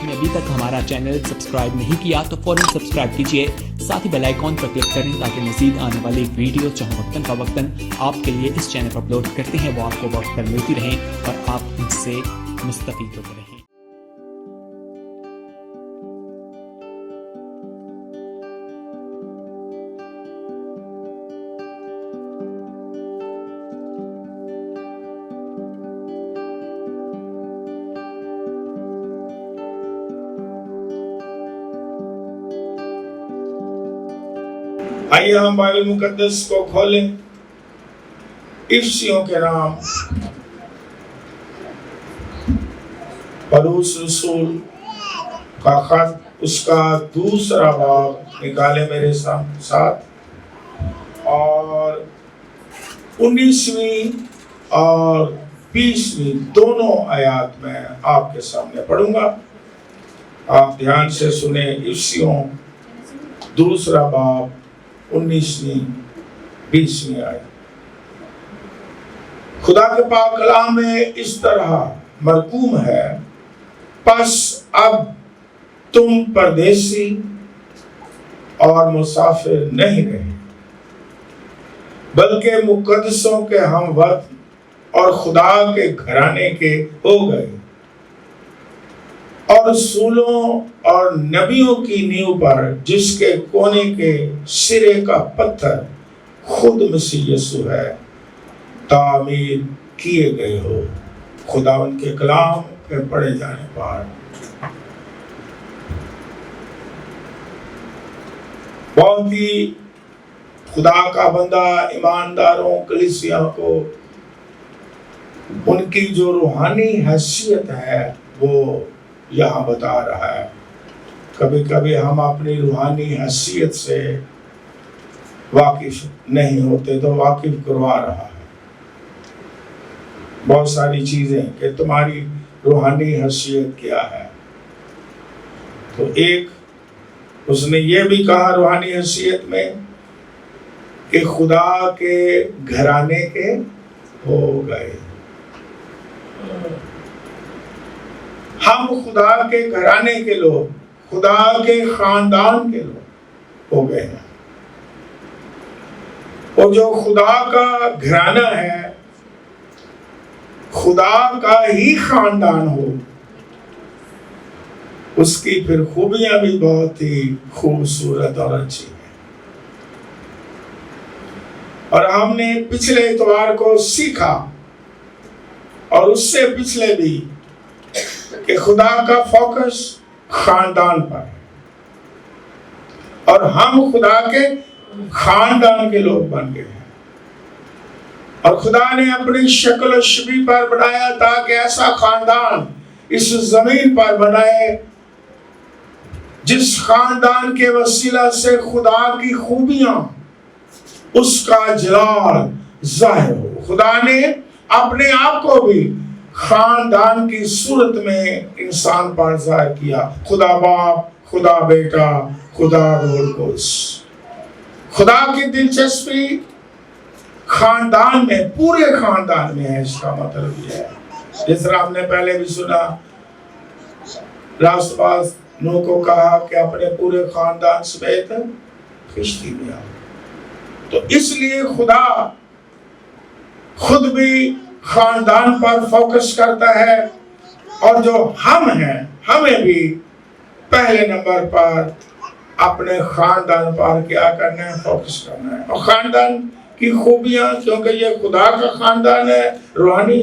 آپ نے ابھی تک ہمارا چینل سبسکرائب نہیں کیا تو فوراً سبسکرائب کیجئے، ساتھ ہی بیل آئیکن پر کلک کریں تاکہ مزید آنے والی ویڈیو جو وقتاً فوقتاً آپ کے لیے اس چینل پر اپلوڈ کرتے ہیں وہ آپ کو وقت پر ملتی رہیں اور آپ ان سے مستفید ہوتے رہیں۔ آئیے ہم بائبل مقدس کو کھولیں۔ افسیوں کے نام پولس رسول کا خط، اس کا دوسرا باب نکالے میرے ساتھ، اور 19ویں اور 20ویں دونوں آیات میں آپ کے سامنے پڑھوں گا، آپ دھیان سے سنیں۔ افسیوں دوسرا باب 19ویں 20ویں آیت۔ خدا کے پاک کلام میں اس طرح مرقوم ہے، پس اب تم پردیسی اور مسافر نہیں رہے، بلکہ مقدسوں کے ہم وطن اور خدا کے گھرانے کے ہو گئے، اور رسولوں اور نبیوں کی نیو پر، جس کے کونے کے سرے کا پتھر خود مسیح یسوع ہے، تعمیر کیے گئے ہو۔ خدا ان کے کلام پہ پڑھے جانے پر بہت ہی خدا کا بندہ ایمانداروں کلیسیا کو ان کی جو روحانی حیثیت ہے وہ یہاں بتا رہا ہے۔ کبھی کبھی ہم اپنی روحانی حیثیت سے واقف نہیں ہوتے تو واقف کروا رہا ہے بہت ساری چیزیں کہ تمہاری روحانی حیثیت کیا ہے۔ تو ایک اس نے یہ بھی کہا روحانی حیثیت میں کہ خدا کے گھرانے کے ہو گئے۔ ہم خدا کے گھرانے کے لوگ، خدا کے خاندان کے لوگ ہو گئے ہیں، اور جو خدا کا گھرانہ ہے، خدا کا ہی خاندان ہو، اس کی پھر خوبیاں بھی بہت ہی خوبصورت اور اچھی ہیں۔ اور ہم نے پچھلے اتوار کو سیکھا اور اس سے پچھلے بھی کہ خدا کا فوکس خاندان پر ہے، اور ہم خدا کے خاندان کے لوگ بن گئے ہیں، اور خدا نے اپنی شکل و شبیہ پر بنایا تاکہ ایسا خاندان اس زمین پر بنائے جس خاندان کے وسیلہ سے خدا کی خوبیاں، اس کا جلال ظاہر ہو۔ خدا نے اپنے آپ کو بھی خاندان کی صورت میں انسان پر ظاہر کیا، خدا باپ، خدا بیٹا، خدا روح القدس۔ خدا کی دلچسپی خاندان میں، پورے خاندان میں ہے۔ اس کا مطلب یہ ہے، جس طرح ہم نے پہلے بھی سنا، راست باز نو کو کہا کہ اپنے پورے خاندان سمیت کشتی میں آؤ۔ تو اس لیے خدا خود بھی خاندان پر فوکس کرتا ہے، اور جو ہم ہیں ہمیں بھی پہلے نمبر پر اپنے خاندان پر کیا کرنا ہے، فوکس کرنا ہے۔ اور خاندان کی خوبیاں، کیونکہ یہ خدا کا خاندان ہے، روحانی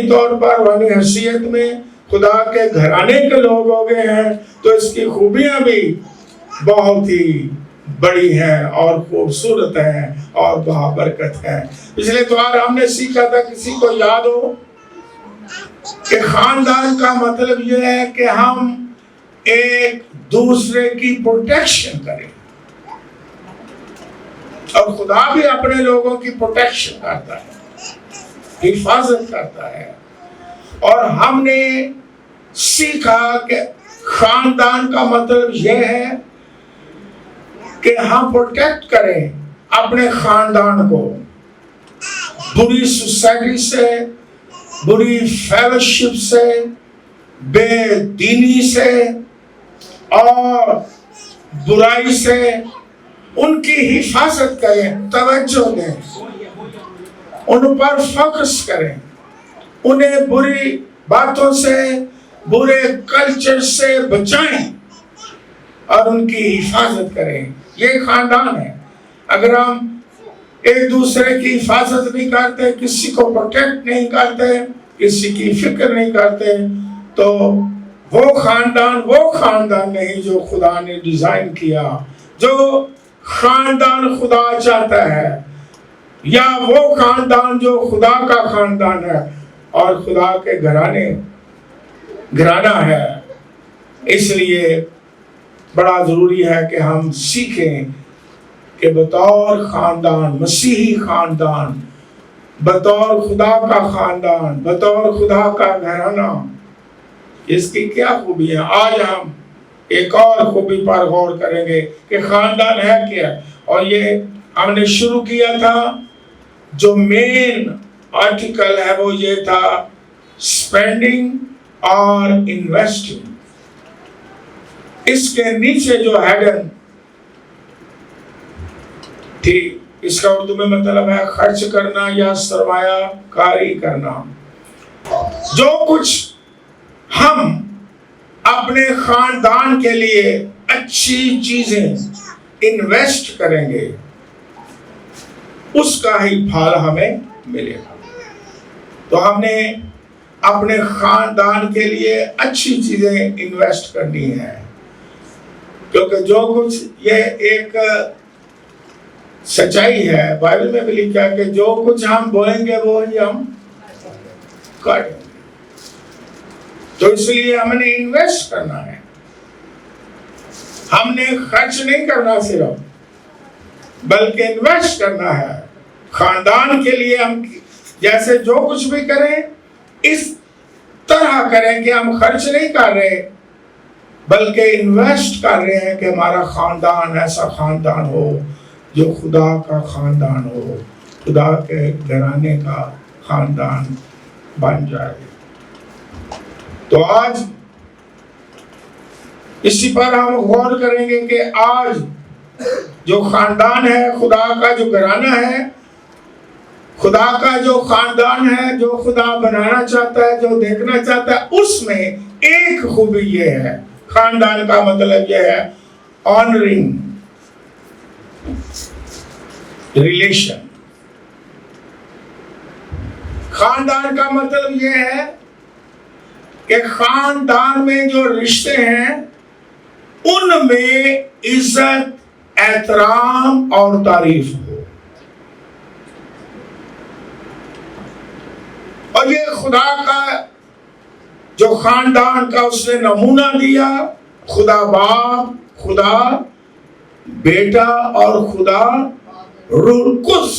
طور پر، روحانی حیثیت میں خدا کے گھرانے کے لوگ ہو گئے ہیں، تو اس کی خوبیاں بھی بہت ہی بڑی ہیں اور خوبصورت ہیں اور بابرکت ہیں۔ پچھلے اتوار ہم نے سیکھا تھا، کسی کو یاد ہو، کہ خاندان کا مطلب یہ ہے کہ ہم ایک دوسرے کی پروٹیکشن کریں، اور خدا بھی اپنے لوگوں کی پروٹیکشن کرتا ہے، حفاظت کرتا ہے۔ اور ہم نے سیکھا کہ خاندان کا مطلب یہ ہے کہ ہم پروٹیکٹ کریں اپنے خاندان کو بری سوسائٹی سے، بری فیلوشپ سے، بے دینی سے اور برائی سے ان کی حفاظت کریں، توجہ دیں، ان پر فوکس کریں، انہیں بری باتوں سے، برے کلچر سے بچائیں اور ان کی حفاظت کریں۔ یہ خاندان ہے۔ اگر ہم ایک دوسرے کی حفاظت نہیں کرتے، کسی کو پروٹیکٹ نہیں کرتے، کسی کی فکر نہیں کرتے، تو وہ خاندان نہیں جو خدا نے ڈیزائن کیا، جو خاندان خدا چاہتا ہے، یا وہ خاندان جو خدا کا خاندان ہے اور خدا کے گھرانہ ہے۔ اس لیے بڑا ضروری ہے کہ ہم سیکھیں کہ بطور خاندان، مسیحی خاندان، بطور خدا کا خاندان، بطور خدا کا گھرانہ، اس کی کیا خوبی ہے۔ آج ہم ایک اور خوبی پر غور کریں گے کہ خاندان ہے کیا، اور یہ ہم نے شروع کیا تھا، جو مین آرٹیکل ہے وہ یہ تھا، اسپینڈنگ اور انویسٹنگ۔ اس کے نیچے جو ہیڈنگ تھی، اس کا اردو میں مطلب ہے خرچ کرنا یا سرمایہ کاری کرنا۔ جو کچھ ہم اپنے خاندان کے لیے اچھی چیزیں انویسٹ کریں گے، اس کا ہی پھل ہمیں ملے گا۔ تو ہم نے اپنے خاندان کے لیے اچھی چیزیں انویسٹ کرنی ہے، کیونکہ جو کچھ، یہ ایک سچائی ہے، بائبل میں بھی لکھا ہے کہ جو کچھ ہم بوئیں گے وہی ہم کاٹیں گے۔ تو اس لیے ہم نے انویسٹ کرنا ہے، ہم نے خرچ نہیں کرنا صرف، بلکہ انویسٹ کرنا ہے خاندان کے لیے۔ ہم جیسے جو کچھ بھی کریں اس طرح کریں کہ ہم خرچ نہیں کر رہے بلکہ انویسٹ کر رہے ہیں کہ ہمارا خاندان ایسا خاندان ہو جو خدا کا خاندان ہو، خدا کے گھرانے کا خاندان بن جائے۔ تو آج اسی پر ہم غور کریں گے کہ آج جو خاندان ہے، خدا کا جو گھرانہ ہے، خدا کا جو خاندان ہے، جو خدا بنانا چاہتا ہے، جو دیکھنا چاہتا ہے، اس میں ایک خوبی یہ ہے، خاندان کا مطلب یہ ہے آنرنگ ریلیشن۔ خاندان کا مطلب یہ ہے کہ خاندان میں جو رشتے ہیں ان میں عزت، احترام اور تعریف ہو۔ اور یہ خدا کا جو خاندان کا اس نے نمونہ دیا، خدا باپ، خدا بیٹا اور خدا روح القدس،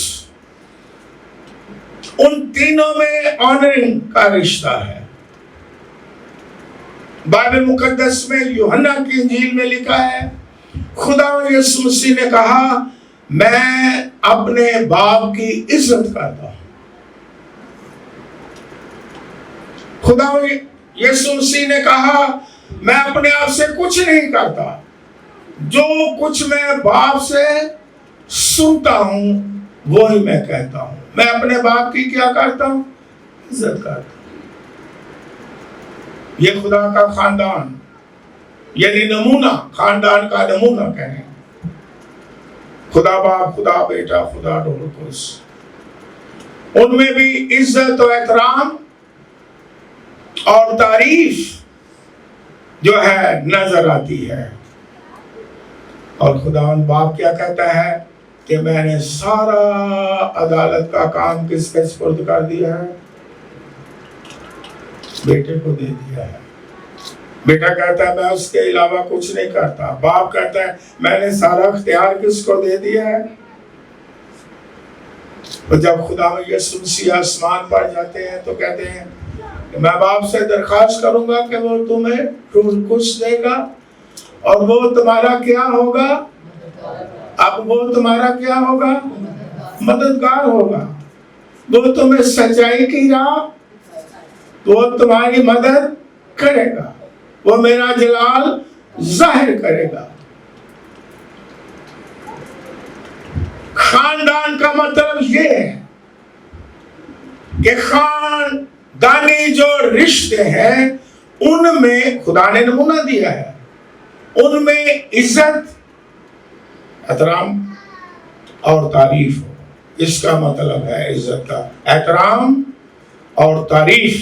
ان تینوں میں آنرنگ کا رشتہ ہے۔ بائبل مقدس میں یوحنا کی انجیل میں لکھا ہے، خدا یسوع مسیح نے کہا، میں اپنے باپ کی عزت کرتا ہوں۔ خدا یسوع مسیح نے کہا، میں اپنے آپ سے کچھ نہیں کرتا، جو کچھ میں باپ سے سنتا ہوں وہی میں کہتا ہوں۔ میں اپنے باپ کی کیا کرتا ہوں؟ عزت کرتا ہوں۔ یہ خدا کا خاندان، یعنی نمونہ، خاندان کا نمونہ کہیں، خدا باپ، خدا بیٹا، خدا روح القدس، ان میں بھی عزت و احترام اور تعریف جو ہے نظر آتی ہے۔ اور خداوند باپ کیا کہتا ہے کہ میں نے سارا عدالت کا کام کس کے سپرد کر دیا ہے؟ بیٹے کو دے دیا ہے۔ بیٹا کہتا ہے میں اس کے علاوہ کچھ نہیں کرتا۔ باپ کہتا ہے میں نے سارا اختیار کس کو دے دیا ہے؟ اور جب خدا یسوع مسیح آسمان پر جاتے ہیں تو کہتے ہیں کہ میں باپ سے درخواست کروں گا کہ وہ تمہیں روح القدس دے گا، اور وہ تمہارا کیا ہوگا؟ اب وہ تمہارا کیا ہوگا؟ مددگار ہوگا۔ وہ تمہیں سچائی کی راہ، وہ تمہاری مدد کرے گا, وہ میرا جلال ظاہر کرے گا. خاندان کا مطلب یہ ہے کہ خاندانی جو رشتے ہیں ان میں خدا نے نمونہ دیا ہے, ان میں عزت, احترام اور تعریف ہو. اس کا مطلب ہے عزت کا احترام اور تعریف.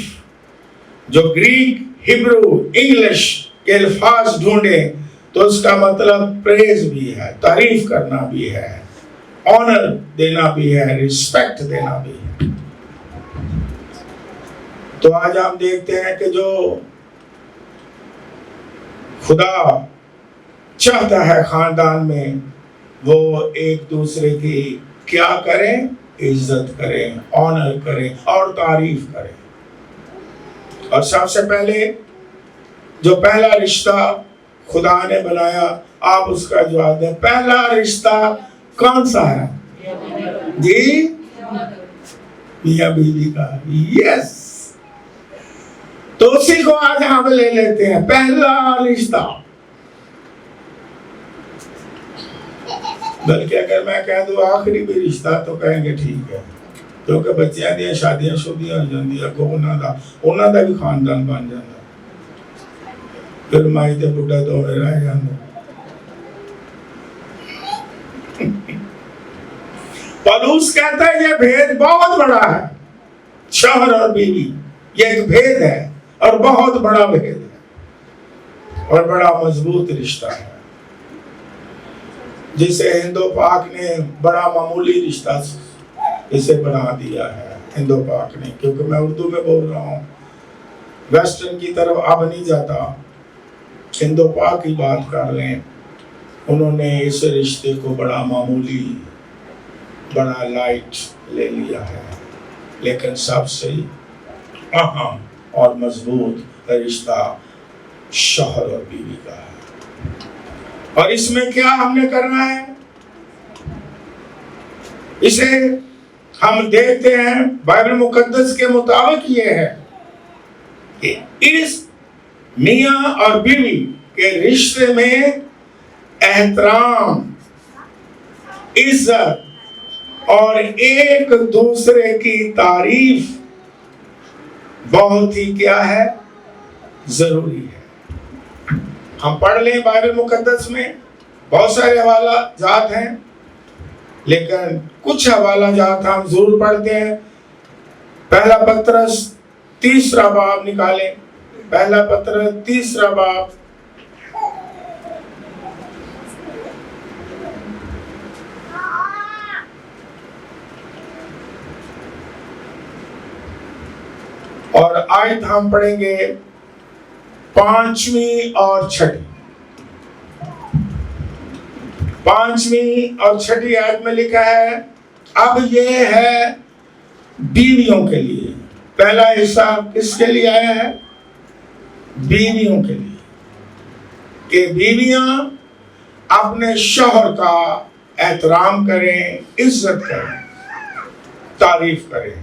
جو گریک, ہبرو, انگلش کے الفاظ ڈھونڈے تو اس کا مطلب پریز بھی ہے, تعریف کرنا بھی ہے, آنر دینا بھی ہے, ریسپیکٹ دینا بھی ہے. تو آج ہم دیکھتے ہیں کہ جو خدا چاہتا ہے خاندان میں, وہ ایک دوسرے کی کیا کریں, عزت کریں, آنر کریں اور تعریف کریں. اور سب سے پہلے جو پہلا رشتہ خدا نے بنایا, آپ اس کا جواب دیں. پہلا رشتہ کون سا ہے؟ جی, میاں بیوی کا. یس, تو اسی کو آج ہم لے لیتے ہیں, پہلا رشتہ. بلکہ اگر میں کہہ دوں آخری بھی رشتہ تو کہیں گے ٹھیک ہے, کیونکہ بچیاں دیا شادیاں شدیاں ہو جاندی, اگو انہاں دا بھی خاندان بن جاتا, پھر مائی تے بڈھا تو رہ جاندے. پولس کہتا ہے یہ بھید بہت بڑا ہے, شوہر اور بیوی یہ ایک بھید ہے اور بہت بڑا بھید ہے اور بڑا مضبوط رشتہ ہے, جسے ہندو پاک نے بڑا معمولی رشتہ اسے بنا دیا ہے. ہندو پاک نے, کیونکہ میں اردو میں بول رہا ہوں, ویسٹرن کی طرف اب نہیں جاتا, ہندو پاک کی بات کر لیں. انہوں نے اس رشتے کو بڑا معمولی, بڑا لائٹ لے لیا ہے, لیکن سب سے اہم اور مضبوط رشتہ شوہر اور بیوی کا ہے. اور اس میں کیا ہم نے کرنا ہے؟ اسے ہم دیکھتے ہیں بائبل مقدس کے مطابق یہ ہے کہ اس میاں اور بیوی کے رشتے میں احترام, عزت اور ایک دوسرے کی تعریف بہت ہی کیا ہے, ضروری ہے. ہم پڑھ لیں بائبل مقدس میں, بہت سارے حوالہ جات ہیں, لیکن کچھ حوالہ جات ہم ضرور پڑھتے ہیں. پہلا پطرس 3 باب نکالیں, پہلا پطرس 3 باب, اور آیت ہم پڑھیں گے 5ویں اور 6. 5ویں اور 6 آیت میں لکھا ہے, اب یہ ہے بیویوں کے لیے. پہلا حصہ کس کے لیے آیا ہے؟ بیویوں کے لیے, کہ بیویاں اپنے شوہر کا احترام کریں, عزت کریں, تعریف کریں.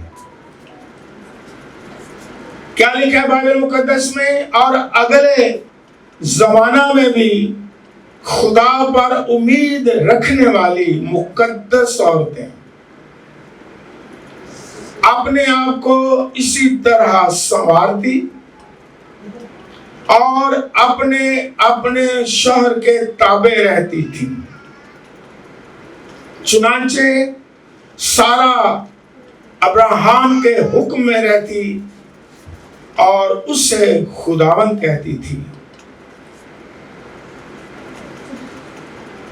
کیا لکھا ہے بائبل مقدس میں؟ اور اگلے زمانہ میں بھی خدا پر امید رکھنے والی مقدس عورتیں اپنے آپ کو اسی طرح سنوارتی اور اپنے شوہر کے تابع رہتی تھی. چنانچہ سارا ابراہیم کے حکم میں رہتی اور اسے خداوند کہتی تھی.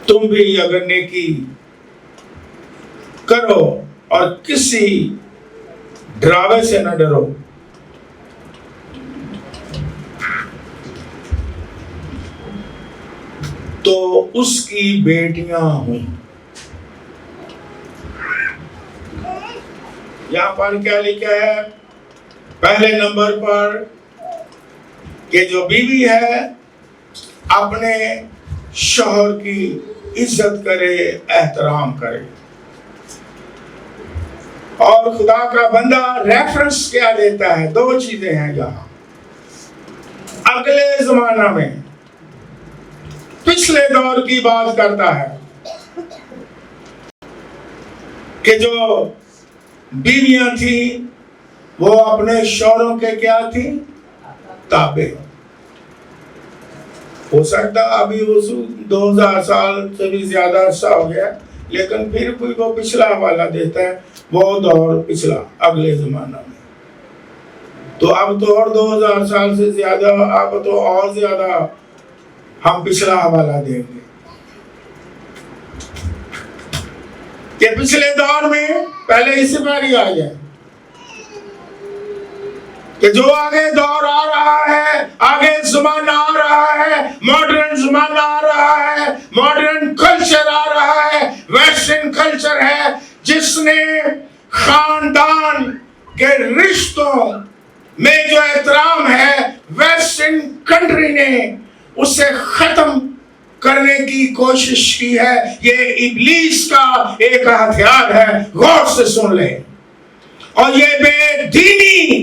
تم بھی اگر نیکی کرو اور کسی ڈراوے سے نہ ڈرو, تو اس کی بیٹیاں ہوئی. یہاں پر کیا لکھا ہے؟ پہلے نمبر پر کہ جو بیوی ہے اپنے شوہر کی عزت کرے, احترام کرے. اور خدا کا بندہ ریفرنس کیا دیتا ہے؟ 2 چیزیں ہیں یہاں. اگلے زمانہ میں پچھلے دور کی بات کرتا ہے کہ جو بیویاں تھیں وہ اپنے شوہروں کے کیا تھیں؟ تابع. ہو سکتا ابھی وہ 2000 سال سے بھی زیادہ عرصہ ہو گیا، لیکن پھر بھی وہ پچھلا حوالہ دیتا ہے، وہ دور پچھلا اگلے زمانہ میں. تو اب تو اور 2000 سال سے زیادہ، اب تو اور زیادہ ہم پچھلا حوالہ دیں گے کہ پچھلے دور میں پہلے اس سے پہلے آ جائے کہ جو آگے دور آ رہا ہے، آگے زمانہ آ رہا ہے، ماڈرن زمانہ آ رہا ہے، ماڈرن کلچر آ رہا ہے، ویسٹرن کلچر ہے، جس نے خاندان کے رشتوں میں جو احترام ہے ویسٹرن کنٹری نے اسے ختم کرنے کی کوشش کی ہے. یہ ابلیس کا ایک ہتھیار ہے، غور سے سن لیں. اور یہ بے دینی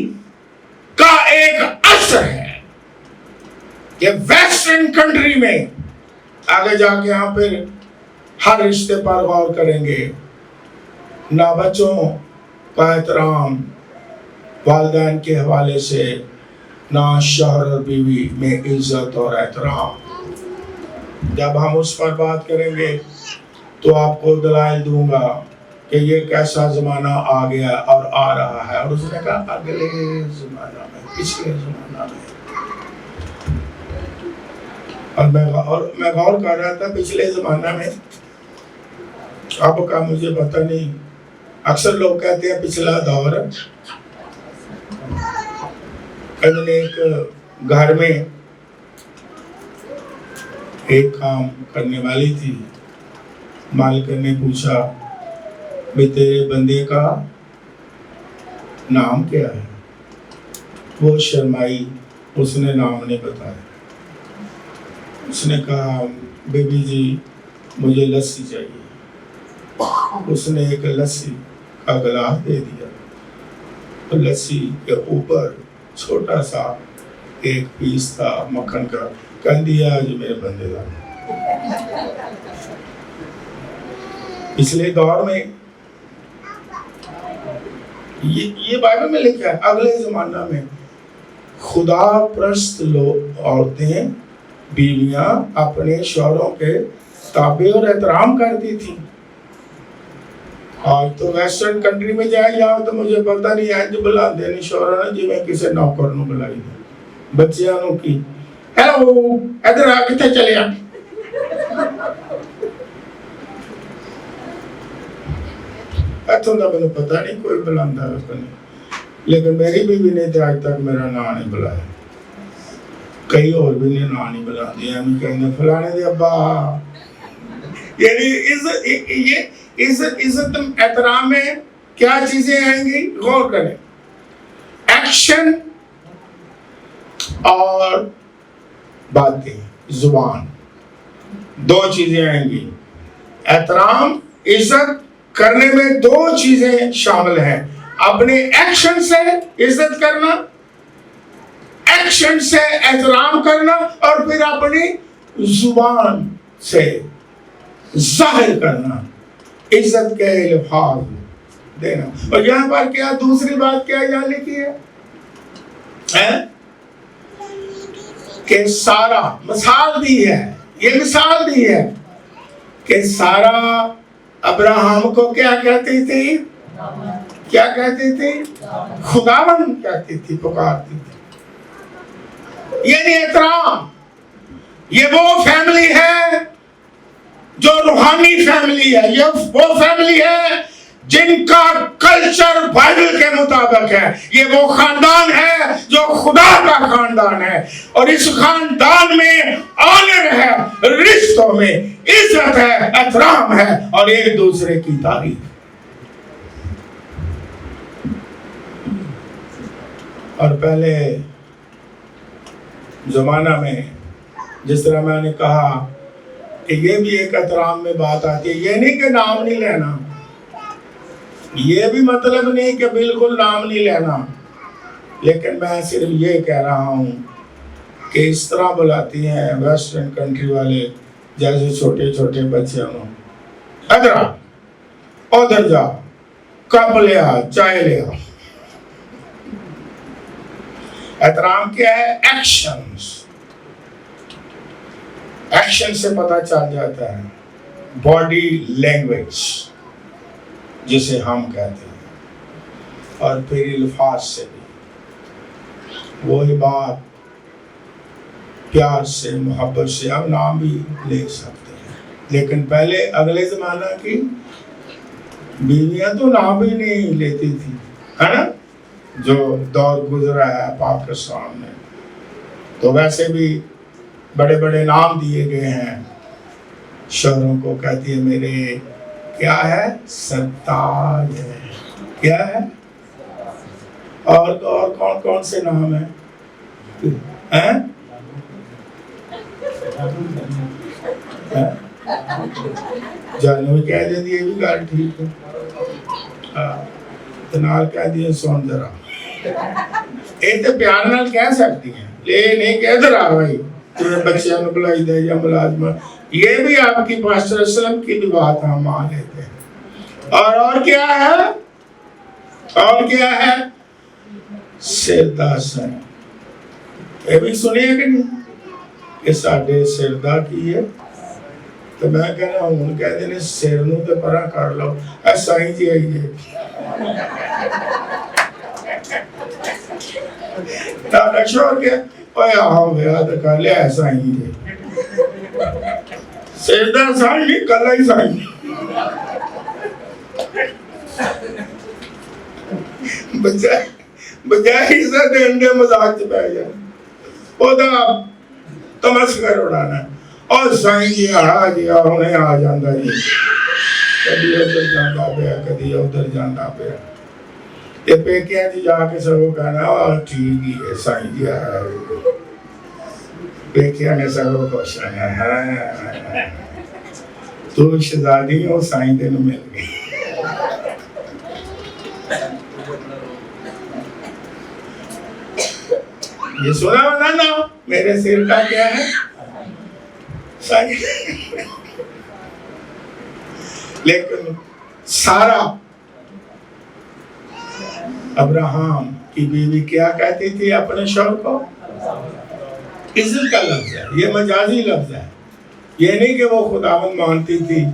کا ایک اثر ہے کہ ویسٹرن کنٹری میں آگے جا کے ہم پھر ہر رشتے پر غور کریں گے. نہ بچوں کا احترام والدین کے حوالے سے، نہ شوہر اور بیوی میں عزت اور احترام. جب ہم اس پر بات کریں گے تو آپ کو دلائل دوں گا کہ یہ کیسا زمانہ آ گیا اور آ رہا ہے. اور اس نے کہا اگلے زمانہ میں، پچھلے زمانہ میں. اور میں غور کر رہا تھا پچھلے زمانہ میں، اب کا مجھے پتہ نہیں. اکثر لوگ کہتے ہیں پچھلا دور. ایک گھر میں ایک کام کرنے والی تھی. مالکن نے پوچھا بھی تیرے بندے کا نام کیا ہے؟ وہ شرمائی، اس نے نام نہیں بتایا. اس نے کہا بیبی جی مجھے لسی چاہیے. اس نے ایک لسی کا گلاس دے دیا. لسی کے اوپر چھوٹا سا ایک پیس تھا مکھن کا. کہہ دیا جو میرے بندے کا. پچھلے دور میں یہ بائبل میں لکھا ہے. اگلے زمانہ میں خدا پرست لوگ، عورتیں، بیویاں اپنے شوہروں کے تابع اور احترام کرتی تھی. آج تو ویسٹرن کنٹری میں جائے جاؤ تو مجھے پتہ نہیں انج بلا دینی شوہر نے جی میں کسی نوکر نو بلائی دے. بچیاں نو کی ہیلو ادھر آ کتے چلے آ. اتوں کا مجھے پتہ نہیں کوئی بلاندا ہے، لیکن میری بیوی نے تو آج تک میرا نام نہیں بلایا. کئی اور بھی نے نام نہیں بلا دیا. ہمیں کہیں فلانے دے ابا. یعنی عزت احترام میں کیا چیزیں آئیں گی؟ غور کریں. ایکشن اور باتیں، زبان، دو چیزیں آئیں گی. احترام، عزت کرنے میں دو چیزیں شامل ہیں. اپنے ایکشن سے عزت کرنا، ایکشن سے احترام کرنا، اور پھر اپنی زبان سے ظاہر کرنا عزت کے الفاظ دینا. اور یہاں پر کیا دوسری بات کیا یہاں لکھی ہے کہ سارا مثال دی ہے. یہ مثال دی ہے کہ سارا ابراہم کو کیا کہتی تھی؟ کیا کہتی تھی؟ خداوند کہتی تھی، پکارتی تھی. یعنی احترام. یہ وہ فیملی ہے جو روحانی فیملی ہے. یہ وہ فیملی ہے جن کا کلچر بائبل کے مطابق ہے. یہ وہ خاندان ہے جو خدا کا خاندان ہے. اور اس خاندان میں آنر ہے، رشتوں میں عزت ہے، احترام ہے، اور ایک دوسرے کی تعریف. اور پہلے زمانہ میں جس طرح میں نے کہا کہ یہ بھی ایک احترام میں بات آتی ہے. یہ نہیں کہ نام نہیں لینا، یہ بھی مطلب نہیں کہ بالکل نام نہیں لینا، لیکن میں صرف یہ کہہ رہا ہوں کہ اس طرح بلاتی ہیں ویسٹرن کنٹری والے جیسے چھوٹے چھوٹے بچے ہوں، ادھر آ، ادھر جا، کپ لے آ، چائے لے آ۔ احترام کیا ہے؟ ایکشنز، ایکشن سے پتہ چل جاتا ہے، باڈی لینگویج جسے ہم کہتے ہیں، اور پھر الفاظ سے بھی وہی بات، پیار سے، محبت سے، ہم نام بھی لے سکتے ہیں۔ لیکن پہلے اگلے زمانہ کی بیویاں تو نام بھی نہیں لیتی تھی، ہے نا؟ جو دور گزرا ہے پاکستان میں، تو ویسے بھی بڑے بڑے نام دیے گئے ہیں شوہروں کو، کہتی ہے میرے کیا ہے؟ سرتاج ہے، کیا ہے؟ اور کون کون سے نام ہیں؟ جانو کہہ دے دیے بھی گال ٹھیک ہے، تنال کہہ دیے سون ذرا، ایک تو پیار نال کہہ سکتی ہیں، لے نہیں کہہ ذرا بھائی تمہیں بچیاں میں بلائی دے یا ملازمہ، یہ بھی آپ کی پاسٹر اسلام کی بھی بات ہم مان لیتے ہیں۔ اور کیا ہے؟ اور کیا ہے؟ سرداسن، یہ بھی سنیے کہ نہیں کہ ساڈے سردا کی ہے، تو میں کہنا ہوں کہہ دینے سر نو تے پرا کر لو، ایسا ہی جی آئی ہے تاڑا شور کے اوہ آہاں بیا دکھا لیا ایسا ہی ہے، سردہ سائیں نہیں کلا ہی سائیں، بجائے حصہ دینڈے مزاق چھ پہ جائے، او دا تمسکر اڑانا ہے، اور سائیں جی آہا جی آہنے آ جاندہ جی، کبھی ادھر جاندہ پیا، کبھی ادھر جاندہ پیا، یہ پہ کیا جی جا کے سبو کہنا ہے ٹھیک ہی ہے سائیں جی آہا ہے، پہ کیا نے سبو کوشن ہے، تو شہزادی ہو سائیں دن مل گئی۔ یہ سنا ہونا نا میرے سر کا کیا ہے؟ سائیں، لیکن سارا ابراہم کی بیوی کیا کہتی تھی اپنے شوہر کو؟ عزت کا لفظ ہے، یہ مجازی لفظ ہے، یہ نہیں کہ وہ خداوند مانتی تھی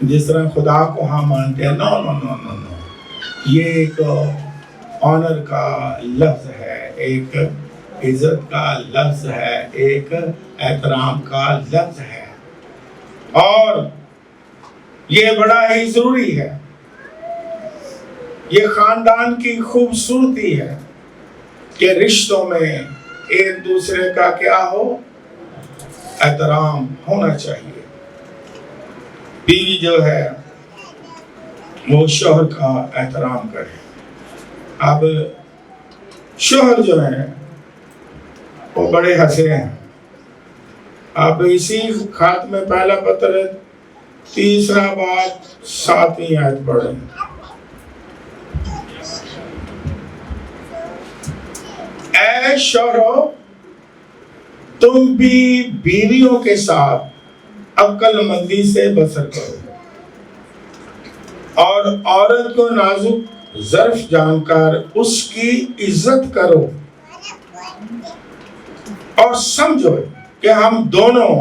جس طرح خدا کو ہم مانتے ہیں، نو نو نو نو نو، یہ ایک آنر کا لفظ ہے، ایک عزت کا لفظ ہے، ایک احترام کا لفظ ہے، اور یہ بڑا ہی ضروری ہے، یہ خاندان کی خوبصورتی ہے کہ رشتوں میں ایک دوسرے کا کیا ہو؟ احترام ہونا چاہیے۔ بیوی جو ہے وہ شوہر کا احترام کرے۔ اب شوہر جو ہے وہ بڑے ہنسے ہیں۔ اب اسی خط میں پہلا پتر ہے، تیسرا بات 7ویں آیت پڑھیں۔ اے شوہرو، تم بھی بیویوں کے ساتھ عقل مندی سے بسر کرو، اور عورت کو نازک ظرف جان کر اس کی عزت کرو، اور سمجھو کہ ہم دونوں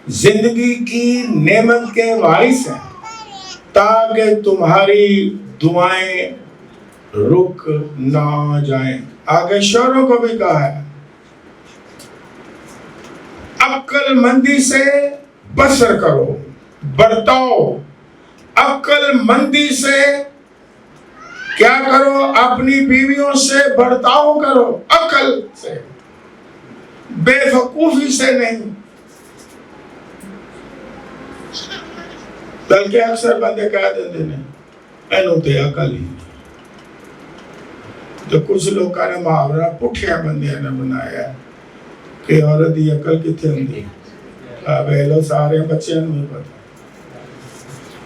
زندگی کی نعمت کے وارث ہیں، تاکہ تمہاری دعائیں رک نہ جائیں۔ آگے شوہروں کو بھی کہا ہے عقل مندی سے بسر کرو، برتاؤ عقل مندی سے کیا کرو؟ اپنی بیویوں سے برتاؤ کرو، عقل سے، بے وقوفی سے نہیں۔ بلکہ اکثر بندے کہہ دیتے ہیں اینو تے عقل ہی، تو کچھ لوگوں نے محاورہ پٹھیا بندیاں نے بنایا کہ عورت دی عقل کتنے ہوندی، ویلو سارے بچے نہیں پتہ۔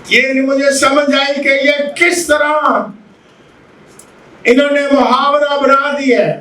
یہ نہیں مجھے سمجھ آئی کہ یہ کس طرح انہوں نے محاورہ بنا دیا ہے۔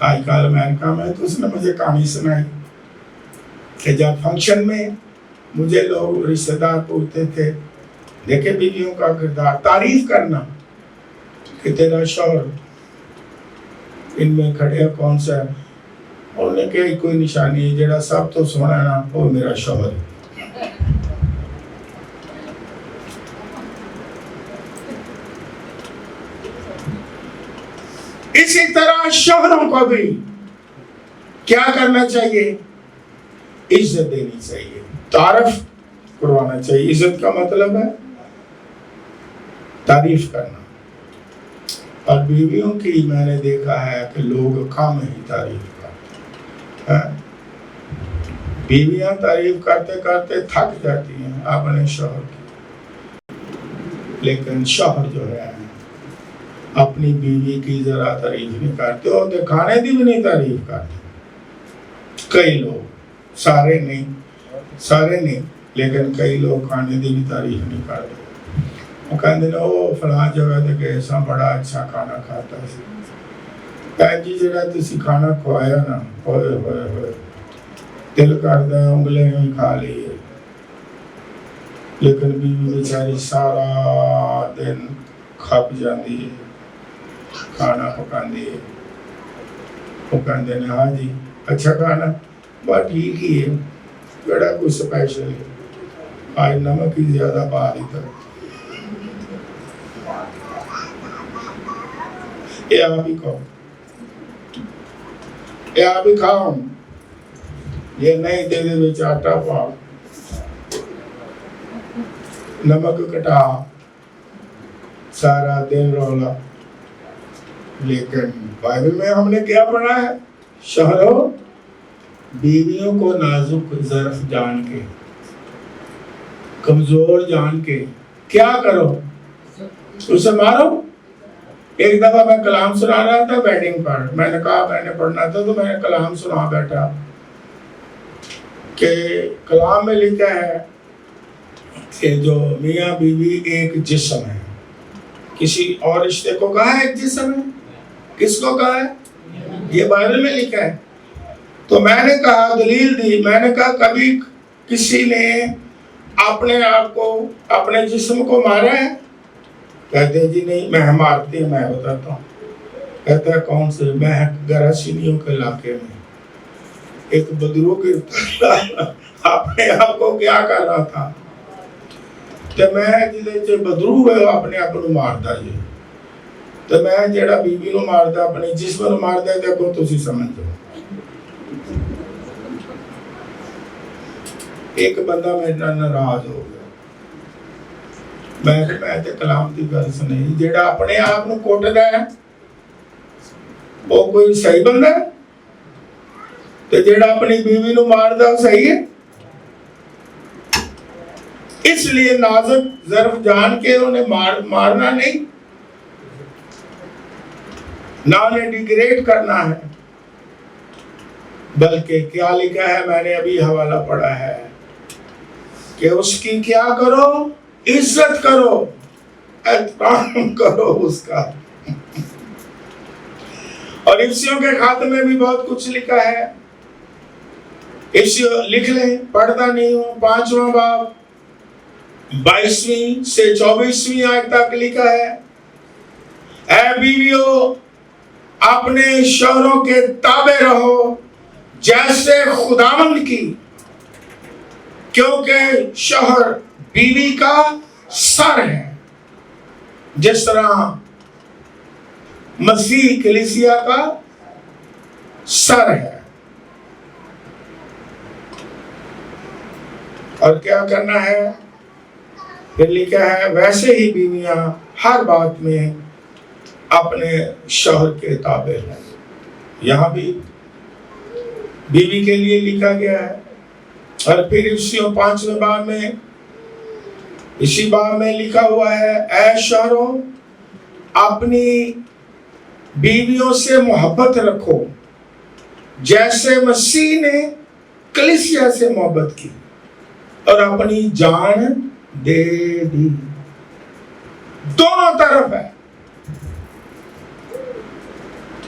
آج کل امریکہ میں تو اس نے مجھے کہانی سنائی کہ جب فنکشن میں مجھے لوگ رشتہ دار پوچھتے تھے دیکھے بیویوں کا کردار تعریف کرنا کہ تیرا شوہر ان میں کھڑے کون سا ہے، انہوں نے کہا کوئی نشانی ہے، جڑا سب تو سونا ہے نا وہ میرا شوہر ہے۔ اسی طرح شوہروں کو بھی کیا کرنا چاہیے؟ عزت دینی چاہیے، تعارف کروانا چاہیے۔ عزت کا مطلب ہے تعریف کرنا۔ اور بیویوں کی میں نے دیکھا ہے کہ لوگ کم ہی تعریف کرتے ہیں۔ بیویاں تعریف کرتے کرتے تھک جاتی ہیں اپنے شوہر کی، لیکن شوہر جو ہے اپنی بیوی کی ذرا تعریف نہیں کرتے اور دکھانے دی بھی نہیں تعریف کرتے۔ کئی لوگ، سارے نہیں لیکن کئی لوگ کھانے دی بھی تعریف نہیں کرتے۔ وہ کہتے ہیں وہ فلاں جگہ تے گئے سا بڑا اچھا کھانا کھاتا سی، بھین جی جڑا تسی کھانا کھوایا نا ہوئے ہوئے ہوئے دل کردا ہے انگلیں ہی کھا لیے، لیکن بیوی بیچاری سارا دن کھپ جاندی ہے، کھانا پکاندی ہے۔ وہ کہتے ہیں ہاں جی اچھا کھانا، بات ٹھیک ہی ہے، بڑا کوئی سپیشل ہے، آج نمک ہی زیادہ پا دیتا ہے۔ یہ آپ ہی کھاؤ، یہ آپ ہی کھاؤ، یہ نہیں دے دے بچ آٹا پاؤ، نمک کٹا، سارا دن رولا۔ لیکن بائبل میں ہم نے کیا پڑھا ہے؟ شوہروں بیویوں کو نازک ظرف جان کے، کمزور جان کے کیا کرو؟ اسے مارو۔ ایک دفعہ میں کلام سنا رہا تھا ویڈنگ پر، میں نے کہا میں نے پڑھنا تھا تو میں نے کلام سنا بیٹھا کہ کلام میں لکھا ہے کہ جو میاں بیوی ایک جسم ہے۔ کسی اور رشتے کو کہا ہے ایک جسم ہے؟ کس کو کہا ہے؟ یہ بائبل میں لکھا ہے۔ تو میں نے کہا دلیل دی، میں نے کہا کبھی کسی نے اپنے آپ کو اپنے جسم کو مارا ہے؟ کہتے ہیں جی نہیں، میں مارتی ہوں، میں بتاتا ہوں۔ کہتا ہے کون سے؟ میں گراسینیوں کے علاقے میں ایک بدرو کے اپنے آپ کو کیا کر رہا تھا کہ میں جلے بدرو ہے اپنے آپ کو مارتا جی، تو میں جیڑا بیوی نو مارتا اپنے جسم نو مارتا ہے، دیکھو تسی سمجھ دو۔ ایک بندہ میرے ناراض ہو گیا، میں تے کلام دی گل سنی، جیڑا اپنے آپ نو کوٹدا ہے وہ کوئی صحیح بندہ ہے، تے جیڑا اپنی بیوی نو ماردا وہ صحیح ہے؟ اس لیے نازک ظرف جان کے انہیں مارنا نہیں، نہ انہیں ڈیگریڈ کرنا ہے، بلکہ کیا لکھا ہے؟ میں نے ابھی حوالہ پڑھا ہے کہ اس کی کیا کرو؟ عزت کرو، احترام کرو اس کا۔ اور افسیوں کے خاتمے میں بھی بہت کچھ لکھا ہے، افسیوں لکھ لیں، پڑھتا نہیں ہوں، 5واں باب 22ویں سے 24ویں آیت تک لکھا ہے، اے بیویوں اپنے شوہروں کے تابع رہو جیسے خداوند کی، کیونکہ شوہر بیوی کا سر ہے، جس طرح مسیح کلیسیا کا سر ہے۔ اور کیا کرنا ہے؟ پھر لکھا ہے ویسے ہی بیویاں ہر بات میں اپنے شوہر کے تابع ہیں۔ یہاں بھی بیوی کے لیے لکھا گیا ہے۔ اور پھر افسیوں 5ویں باب میں، اسی باب میں لکھا ہوا ہے، اے شوہروں اپنی بیویوں سے محبت رکھو جیسے مسیح نے کلیسیا سے محبت کی اور اپنی جان دے دی۔ دونوں طرف ہے،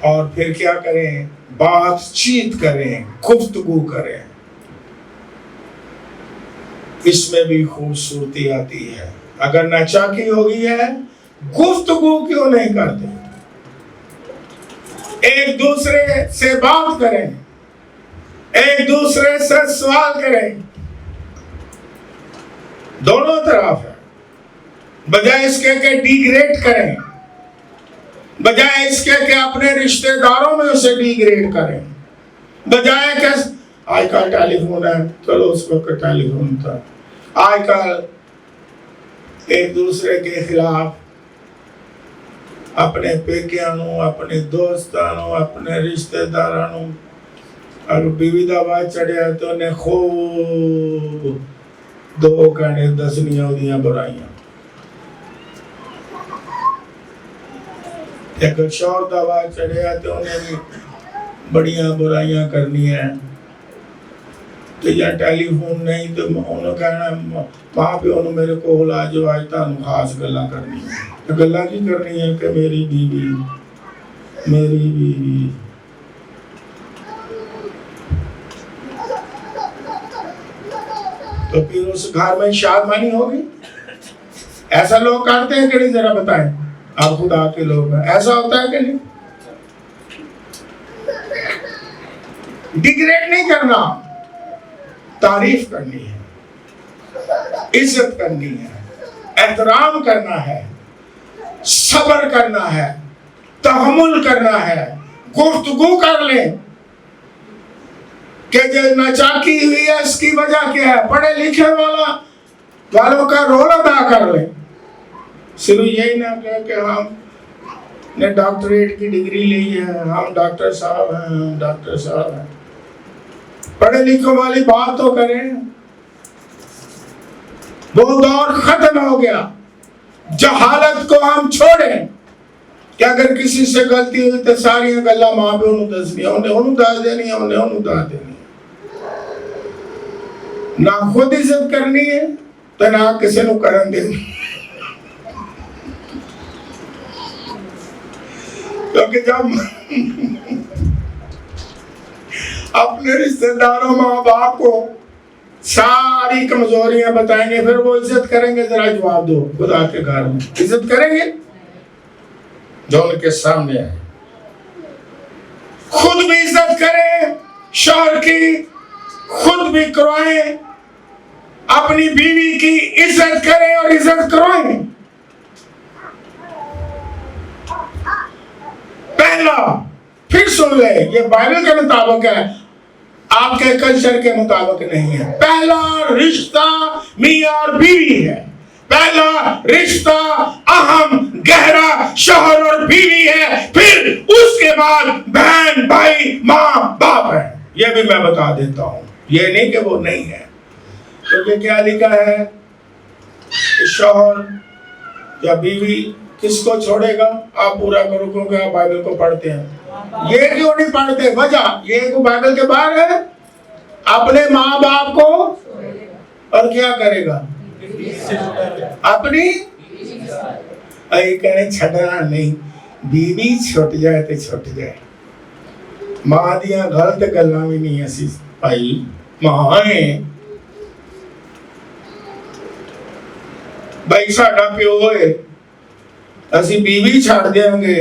اور پھر کیا کریں؟ بات چیت کریں، گفتگو کریں. اس میں بھی خوبصورتی آتی ہے. اگر ناچاکی ہوگی ہے، گفتگو کیوں نہیں کرتے؟ ایک دوسرے سے بات کریں، ایک دوسرے سے سوال کریں. دونوں طرف ہے. بجائے اس کے کہ ڈیگریڈ کریں، بجائے اس کے کہ اپنے رشتہ داروں میں اسے ڈیگریڈ کریں، بجائے کہ آج کل ٹیلی فون ہے، چلو اس وقت ٹیلی فون تھا. آج کل ایک دوسرے کے خلاف اپنے پیکیانوں، اپنے دوستانوں، اپنے رشتہ دارانوں اگر بیوی دا آواز چڑھیا تو انہیں خوب 2 گھنٹے دسنیاں دیاں برائیاں. اگر شوہر دا آواز چڑھیا تو انہیں بھی بڑیاں برائیاں کرنی ہیں. تو یا ٹیلی فون نہیں تو انہوں کہنا ماں پیو نے میرے کو بلا جو آج تانوں خاص گلاں کرنی ہیں. گلاں کی کرنی ہے کہ میری بیوی تو پھر اس گھر میں شادمانی ہوگی. ایسا لوگ کرتے ہیں کہ نہیں؟ ذرا بتائیں. آپ خدا کے لوگ ہیں، ایسا ہوتا ہے کہ نہیں؟ ڈیگریڈ نہیں کرنا، تعریف کرنی ہے، عزت کرنی ہے، احترام کرنا ہے، صبر کرنا ہے، تحمل کرنا ہے. گفتگو کر لیں کہ جو ناچاکی ہوئی ہے اس کی وجہ کیا ہے. پڑھے لکھے والوں کا رول ادا کر لیں. صرف یہی نہ کہ ہم نے ڈاکٹریٹ کی ڈگری لی ہے، ہم ڈاکٹر صاحب ہیں، ہم ڈاکٹر صاحب ہیں. پڑھے لکھوں والی بات تو کریں. وہ دور ختم ہو گیا. جہالت کو ہم چھوڑیں کہ اگر کسی سے غلطی ہوئی تو ساری گلاں ماں پیو نوں دسنیاں، انہوں دس دینی، انہوں دس دینی. نہ خود عزت کرنی ہے تو نہ کسی نوں کرن دینی. کیونکہ جب اپنے رشتہ داروں ماں باپ کو ساری کمزوریاں بتائیں گے، پھر وہ عزت کریں گے؟ ذرا جواب دو. خدا کے گھر میں عزت کریں گے جو ان کے سامنے ہے. خود بھی عزت کریں شوہر کی، خود بھی کروائیں، اپنی بیوی کی عزت کریں اور عزت کروائیں. پہلا، پھر سن لیں، یہ بائبل کے مطابق ہے، آپ کے کلچر کے مطابق نہیں ہے. پہلا رشتہ میاں اور بیوی ہے. پہلا رشتہ اہم گہرا شوہر اور بیوی ہے. پھر اس کے بعد بہن بھائی ماں باپ ہے. یہ بھی میں بتا دیتا ہوں، یہ نہیں کہ وہ نہیں ہے. کیونکہ کیا لکھا ہے کہ شوہر یا بیوی کس کو چھوڑے گا؟ آپ پورا کرو کیونکہ آپ بائبل کو پڑھتے ہیں. یہ کیوں نہیں پڑھتے؟ وجہ یہ کو بائبل کے باہر ہے. اپنے ماں باپ کو اور کیا کرے گا؟ اپنی کہنے چھڑنا نہیں. بیوی چھوٹ جائے تو چھوٹ جائے. ماں دیاں غلط گلاں بھی نہیں اسی بھائی ماں ہیں. بھائی ساڈا پیو ہوئے اسی بیوی چھڑ دیں گے،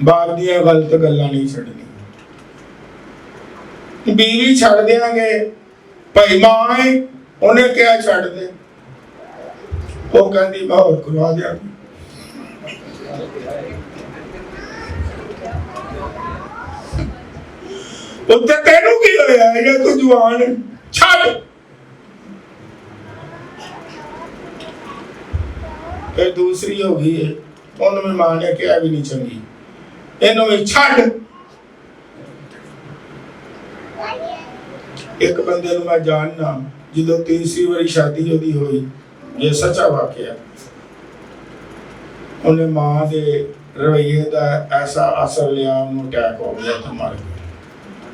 باپ دیاں غلط گلاں نہیں چھڑنی. بیوی چھڑ دیں گے، بھائی ماں ہے انہیں کیا چھڑ دے. وہ کہندی میں اور کروا دیا گی. اتنے تینوں کی ہویا ہے یہ تو جوان ہے چھڑ. پھر دوسری ہو گئی ہے، انہوں میں ماں نے کیا بھی نہیں چنگی، انہوں میں چھڑ. ایک بندے نوں میں جاننا جدو تیسری باری شادی ہوئی ہوئی، یہ سچا واقعہ. انہیں ماں دے رویے دا ایسا اثر لیا، انہوں اٹیک ہو گیا تھا، مر گیا.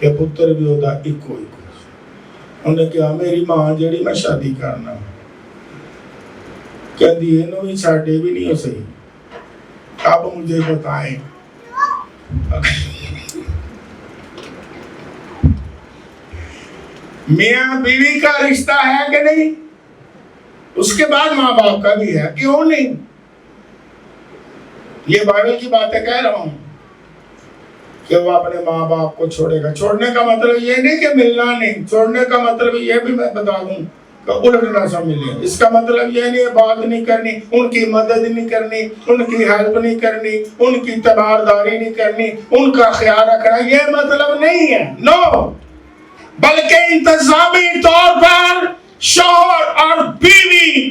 کہ پتر بھی ہوتا ایک ہوئی. انہیں کہا میری ماں جیڑی میں شادی کرنا کہہ دی انہوں بھی چھاڑے بھی نہیں ہو سہی. اب مجھے بتائیں میاں بیوی کا رشتہ ہے کہ نہیں؟ اس کے بعد ماں باپ کا بھی ہے، کیوں نہیں؟ یہ بائبل کی باتیں کہہ رہا ہوں کہ وہ اپنے ماں باپ کو چھوڑے گا۔ چھوڑنے کا مطلب یہ نہیں کہ ملنا نہیں، چھوڑنے کا مطلب یہ بھی میں بتا دوں کہ الٹ نہ سمجھیں۔ اس کا مطلب یہ نہیں بات نہیں کرنی، ان کی مدد نہیں کرنی، ان کی ہیلپ نہیں کرنی، ان کی تبارداری نہیں کرنی، ان کا خیال رکھنا، یہ مطلب نہیں ہے، نو۔ بلکہ انتظامی طور پر شوہر اور بیوی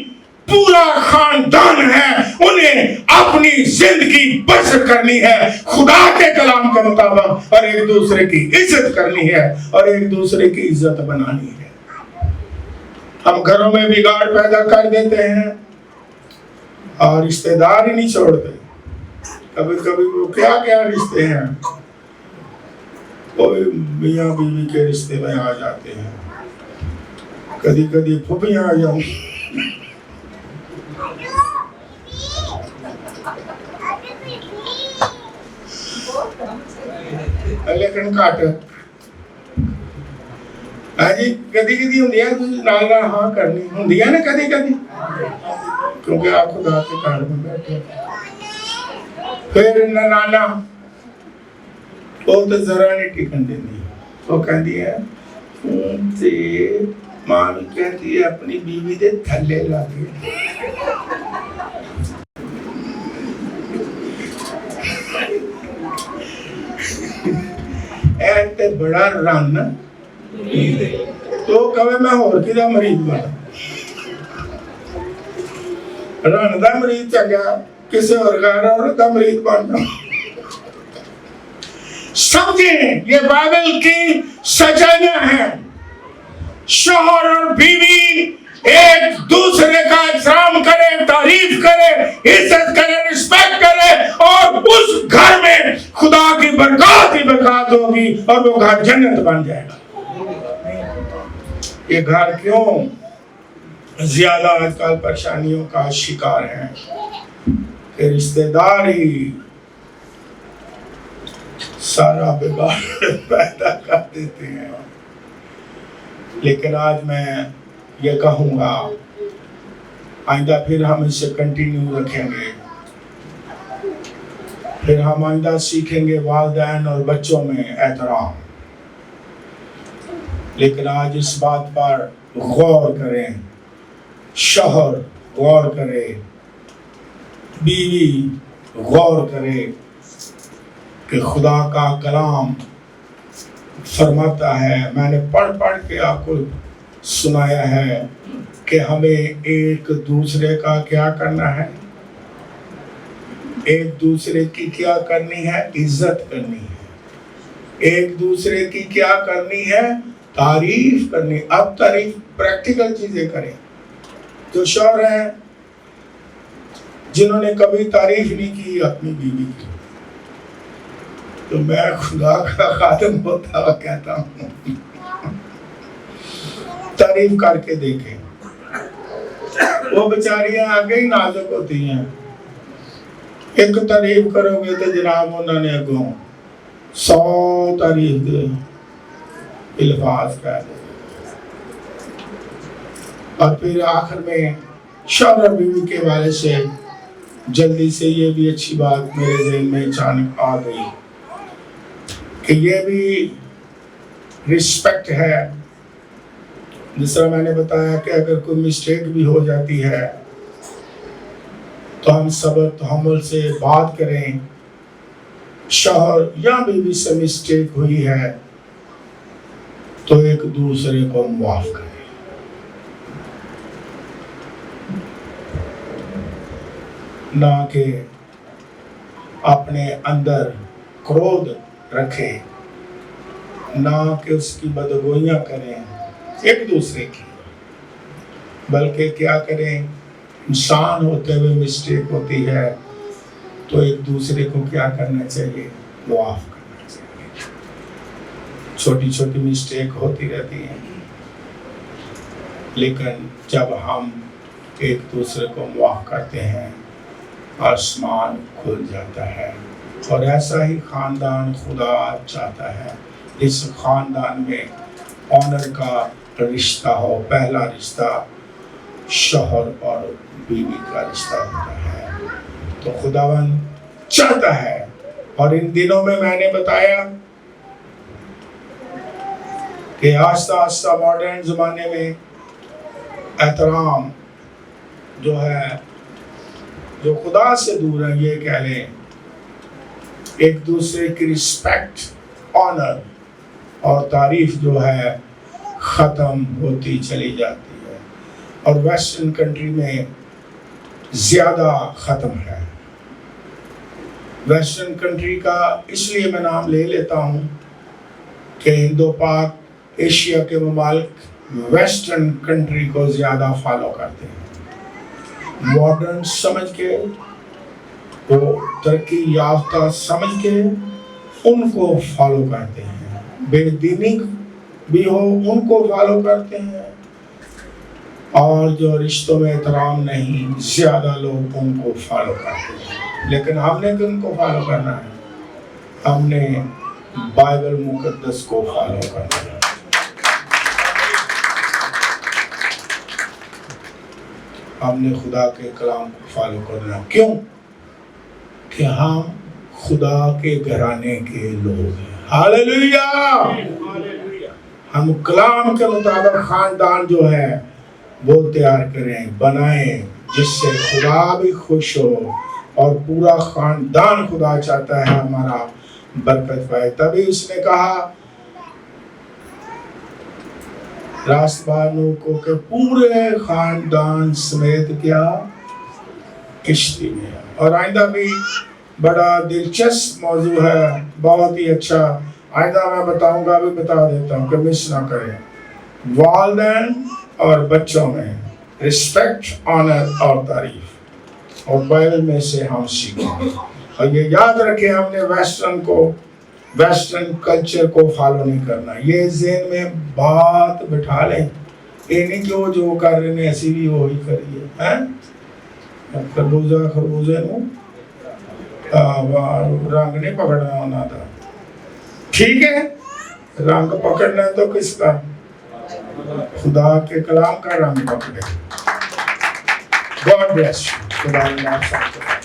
پورا خاندان ہے، انہیں اپنی زندگی بسر کرنی ہے خدا کے کلام کے مطابق، اور ایک دوسرے کی عزت کرنی ہے اور ایک دوسرے کی عزت بنانی ہے۔ ہم گھروں میں بگاڑ پیدا کر دیتے ہیں اور رشتہ دار ہی نہیں چھوڑتے۔ کبھی کبھی وہ کیا کیا رشتے ہیں، کوئی میاں بیوی کے رشتے میں آ جاتے ہیں، کبھی کبھی پھوپھیاں آ جاؤں، لیکن کٹ جی کدی کدی ہوندی ہے نال نال ہاں کرنی ہوندی ہے نا، کدی کدی، کیونکہ آپ خدا کے گھر میں بیٹھے۔ پھر نانا وہ تو ذرا نہیں ٹکن دینی، وہ کہندی ہے ماں بھی کہتی ہے اپنی بیوی دے تھلے لاگے۔ ایتے بڑا رن تو کہے میں ہور کی دا مریض بنا، رن دا مریض چنگا کسی اور غیر عورت دا مریض بننا۔ سمجھیں یہ بائبل کی سچائیاں ہیں۔ شوہر اور بیوی ایک دوسرے کا احترام کرے، تعریف کرے، عزت کرے، رسپیکٹ کرے، اور اس گھر میں خدا کی برکات ہی برکات ہوگی اور وہ گھر جنت بن جائے گا۔ یہ گھر کیوں زیادہ آج کل پریشانیوں کا شکار ہیں کہ رشتہ دار ہی سارا بگاڑ پیدا کر دیتے ہیں۔ لیکن آج میں یہ کہوں گا، آئندہ پھر ہم اسے کنٹینیو رکھیں گے، پھر ہم آئندہ سیکھیں گے والدین اور بچوں میں احترام۔ لیکن آج اس بات پر غور کریں، شوہر غور کرے، بیوی غور کرے کہ خدا کا کلام فرماتا ہے، میں نے پڑھ پڑھ کے آپ کو سنایا ہے کہ ہمیں ایک دوسرے کا کیا کرنا ہے، ایک دوسرے کی کیا کرنی ہے، عزت کرنی ہے، ایک دوسرے کی کیا کرنی ہے، تعریف کرنی۔ اب تعریف پریکٹیکل چیزیں کریں۔ جو شوہر ہیں جنہوں نے کبھی تعریف نہیں کی اپنی بیوی کی، تو میں خدا کا خادم ہوتا ہوا کہتا ہوں تعریف کر کے دیکھیں۔ وہ بیچاریاں آگے ہی نازک ہوتی ہیں، ایک تعریف کرو گے تو جناب انہوں نے اگوں 100 تعریف دے الفاظ کہہ دے، اور پھر آخر میں شوہر اور بیوی کے والے سے جلدی سے یہ بھی اچھی بات میرے ذہن میں اچانک آ گئی کہ یہ بھی رسپیکٹ ہے۔ جس طرح میں نے بتایا کہ اگر کوئی مسٹیک بھی ہو جاتی ہے تو ہم صبر تحمل سے بات کریں۔ شوہر یا بیوی سے مسٹیک ہوئی ہے تو ایک دوسرے کو معاف کریں، نہ کہ اپنے اندر کرودھ رکھے، نہ کہ اس کی بدگوئیاں کریں ایک دوسرے کی، بلکہ کیا کریں، انسان ہوتے ہوئے مسٹیک ہوتی ہے تو ایک دوسرے کو کیا کرنا چاہیے، معاف کرنا چاہیے۔ چھوٹی چھوٹی مسٹیک ہوتی رہتی ہیں، لیکن جب ہم ایک دوسرے کو معاف کرتے ہیں آسمان کھل جاتا ہے۔ اور ایسا ہی خاندان خدا چاہتا ہے، اس خاندان میں آنر کا رشتہ ہو۔ پہلا رشتہ شوہر اور بیوی کا رشتہ ہوتا ہے، تو خداوند چاہتا ہے۔ اور ان دنوں میں نے بتایا کہ آہستہ آہستہ ماڈرن زمانے میں احترام جو ہے، جو خدا سے دور ہے، یہ کہہ لیں ایک دوسرے کی رسپیکٹ، آنر اور تعریف جو ہے ختم ہوتی چلی جاتی ہے، اور ویسٹرن کنٹری میں زیادہ ختم ہے۔ ویسٹرن کنٹری کا اس لیے میں نام لے لیتا ہوں کہ ہندو پاک ایشیا کے ممالک ویسٹرن کنٹری کو زیادہ فالو کرتے ہیں، ماڈرن سمجھ کے، وہ ترقی یافتہ سمجھ کے ان کو فالو کرتے ہیں، بے دینی بھی ہو ان کو فالو کرتے ہیں، اور جو رشتوں میں احترام نہیں، زیادہ لوگ ان کو فالو کرتے ہیں۔ لیکن ہم نے کن کو فالو کرنا ہے؟ ہم نے بائبل مقدس کو فالو کرنا ہے۔ ہم نے خدا کے کلام کو فالو کرنا ہے۔ کیوں؟ کہ ہم خدا کے گھرانے کے لوگ ہیں۔ ہاللیلویہ! ہم کلام کے مطابق خاندان جو ہے وہ تیار کریں، بنائیں، جس سے خدا بھی خوش ہو اور پورا خاندان خدا چاہتا ہے ہمارا برکت پائے۔ تبھی اس نے کہا راست بانو کو کہ پورے خاندان سمیت کیا کشتی میں۔ اور آئندہ بھی بڑا دلچسپ موضوع ہے، بہت ہی اچھا، آئندہ میں بتاؤں گا، بھی بتا دیتا ہوں کہ مس نہ کریں۔ والدین اور بچوں میں رسپیکٹ، آنر اور تعریف، اور بائبل میں سے ہم سیکھیں۔ اور یہ یاد رکھیں، ہم نے ویسٹرن کلچر کو فالو نہیں کرنا۔ یہ ذہن میں بات بٹھا لیں، یہ نہیں کہ وہ جو کر رہے ہیں ایسی بھی وہی کریے، خربوزے نو رنگ نہیں پکڑنا ہونا تھا، ٹھیک ہے؟ رنگ پکڑنا تو کس کا؟ خدا کے کلام کا رنگ پکڑے۔ God bless you. خدا اللہ آپ ساتھ۔